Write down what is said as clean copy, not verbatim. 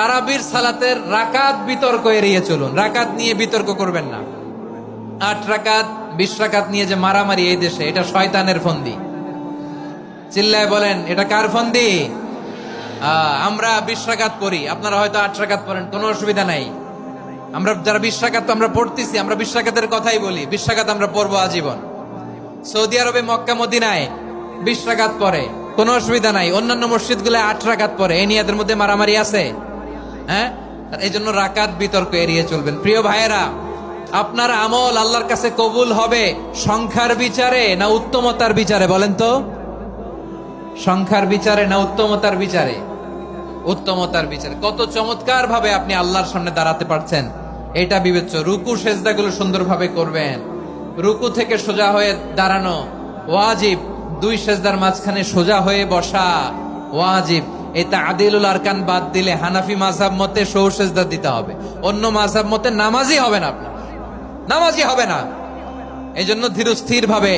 তারাবির সালাতের রাকাত বিতর্ক এড়িয়ে চলুন। রাকাত নিয়ে বিতর্ক করবেন না। 8 রাকাত 20 রাকাত নিয়ে যে মারামারি এই দেশে, এটা শয়তানের ফন্দি। চিল্লায় বলেন, এটা কার ফন্দি? আমরা 20 রাকাত পড়ি, আপনারা হয়তো 8 রাকাত পড়েন, কোনো অসুবিধা নাই। আমরা যারা 20 রাকাত আমরা পড়তেছি, আমরা 20 রাকাতের কথাই বলি। 20 রাকাত আমরা পড়বো আজীবন। সৌদি আরবে মক্কা মদিনায় 20 রাকাত পড়ে, কোনো অসুবিধা নাই। অন্যান্য মসজিদ গুলো 8 রাকাত পড়ে। এই নিয়ে এদের মধ্যে মারামারি আছে? হ্যাঁ, এই জন্য রাকাত বিতর্ক এড়িয়ে চলবেন। প্রিয় ভাইয়েরা, আপনার আমল আল্লাহর কাছে কবুল হবে সংখ্যার বিচারে না উত্তমতার বিচারে? বলেন তো, সংখ্যার বিচারে না উত্তমতার বিচারে? উত্তমতার বিচারে। কত চমৎকার ভাবে আপনি আল্লাহর সামনে দাঁড়াতে পারছেন এটা বিবেচ্য। রুকু সেজদাগুলো সুন্দরভাবে করবেন। রুকু থেকে সোজা হয়ে দাঁড়ানো ওয়াজিব। 2 সেজদার মাঝখানে সোজা হয়ে বসা ওয়াজিব। এই তা'দীলুল আরকান বাদ দিলে হানাফি মাযহাব মতে সৌ সেজদা দিতে হবে। অন্য মাযহাব মতে নামাজই হবে না, আপনার নামাজই হবে না। এই জন্য ধীরস্থির ভাবে